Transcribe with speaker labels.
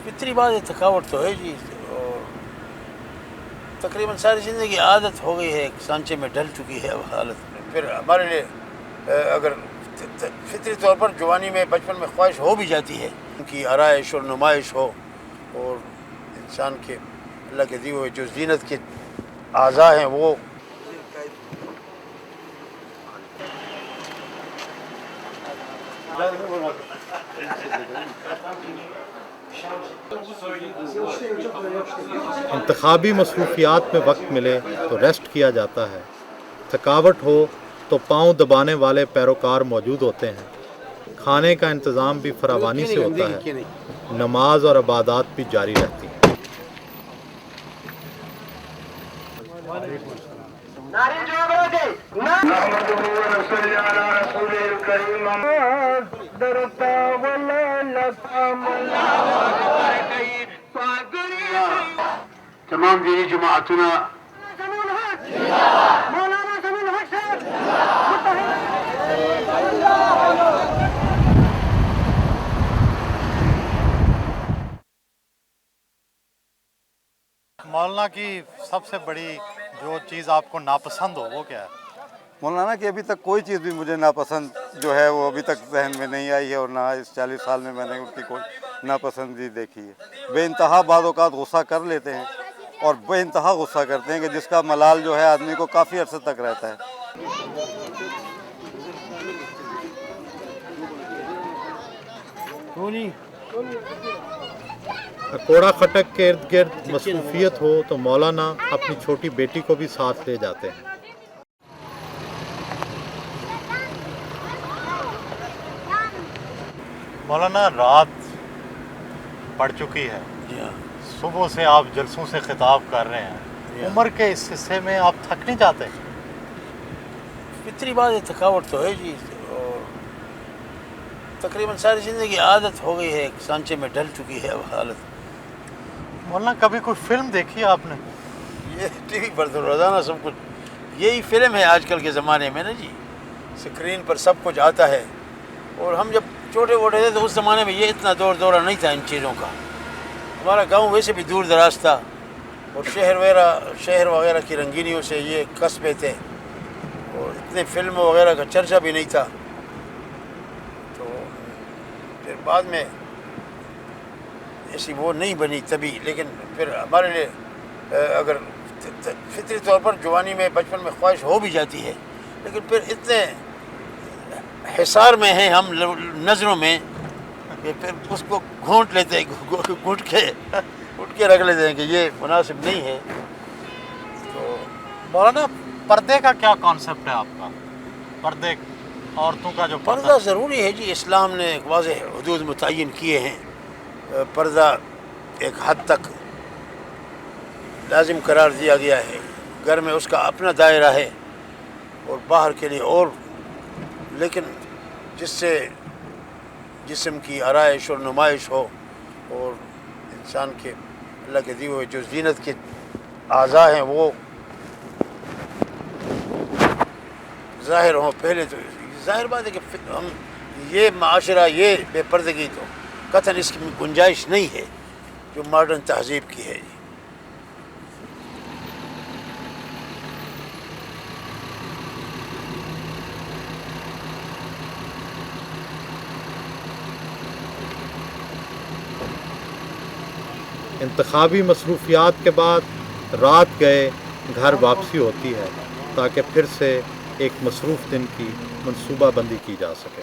Speaker 1: فطری بات ہے، تھکاوٹ تو ہے جی، اور تقریباً ساری زندگی عادت ہو گئی ہے، ایک سانچے میں ڈل چکی ہے اب حالت میں. پھر ہمارے لیے اگر فطری طور پر جوانی میں بچپن میں خواہش ہو بھی جاتی ہے کہ آرائش اور نمائش ہو، اور انسان کے اللہ کے دیے ہوئے جو زینت کے اعضاء ہیں وہ
Speaker 2: انتخابی مصروفیات میں وقت ملے تو ریسٹ کیا جاتا ہے، تھکاوٹ ہو تو پاؤں دبانے والے پیروکار موجود ہوتے ہیں، کھانے کا انتظام بھی فراوانی سے ہوتا ہے، نماز اور عبادات بھی جاری رہتی ہیں.
Speaker 3: تمام دینی جماعتنا
Speaker 2: مولانا کی سب سے بڑی جو چیز آپ کو ناپسند ہو وہ کیا ہے؟
Speaker 4: مولانا کہ ابھی تک کوئی چیز بھی مجھے ناپسند جو ہے وہ ابھی تک ذہن میں نہیں آئی ہے، اور نہ اس 40 سال میں نے ان کی کوئی ناپسندی دیکھی ہے. بے انتہا بعض اوقات غصہ کر لیتے ہیں، اور بے انتہا غصہ کرتے ہیں کہ جس کا ملال جو ہے آدمی کو کافی عرصے تک رہتا ہے.
Speaker 2: کوڑا خٹک کے ارد گرد مصروفیت ہو تو مولانا اپنی چھوٹی بیٹی کو بھی ساتھ لے جاتے ہیں. مولانا رات پڑ چکی ہے، صبح سے آپ جلسوں سے خطاب کر رہے ہیں، عمر کے اس حصے میں آپ تھک نہیں جاتے؟
Speaker 1: فطری بات ہے، تھکاوٹ تو ہے جی، اور تقریباً ساری زندگی عادت ہو گئی ہے، ایک سانچے میں ڈل چکی ہے اب حالت.
Speaker 2: مولانا کبھی کوئی فلم دیکھی آپ نے؟
Speaker 1: یہ ٹی وی پر تو روزانہ سب کچھ یہی فلم ہے آج کل کے زمانے میں نا جی، اسکرین پر سب کچھ آتا ہے. اور ہم جب چھوٹے موٹے تھے تو اس زمانے میں یہ اتنا دور دورہ نہیں تھا ان چیزوں کا. ہمارا گاؤں ویسے بھی دور دراز تھا، اور شہر وغیرہ کی رنگینیوں سے یہ قصبے تھے، اور اتنے فلم وغیرہ کا چرچا بھی نہیں تھا. تو پھر بعد میں ایسی وہ نہیں بنی تبھی، لیکن پھر ہمارے لیے اگر فطری طور پر جوانی میں بچپن میں خواہش ہو بھی جاتی ہے، لیکن پھر اتنے حصار میں ہیں ہم نظروں میں کہ پھر اس کو گھونٹ لیتے ہیں، گھٹ کے رکھ لیتے ہیں کہ یہ مناسب نہیں ہے. تو
Speaker 2: مولانا پردے کا کیا کانسیپٹ ہے آپ کا؟ پردے، عورتوں کا جو
Speaker 1: پردہ ضروری ہے جی، اسلام نے ایک واضح حدود متعین کیے ہیں. پردہ ایک حد تک لازم قرار دیا گیا ہے، گھر میں اس کا اپنا دائرہ ہے اور باہر کے لیے اور، لیکن جس سے جسم کی آرائش اور نمائش ہو، اور انسان کے اللہ کے دیے ہوئے جو زینت کے اعضاء ہیں وہ ظاہر ہوں. پہلے تو ظاہر بات ہے کہ ہم یہ معاشرہ، یہ بے پردگی تو قطعاً اس کی گنجائش نہیں ہے جو ماڈرن تہذیب کی ہے جی.
Speaker 2: انتخابی مصروفیات کے بعد رات گئے گھر واپسی ہوتی ہے تاکہ پھر سے ایک مصروف دن کی منصوبہ بندی کی جا سکے.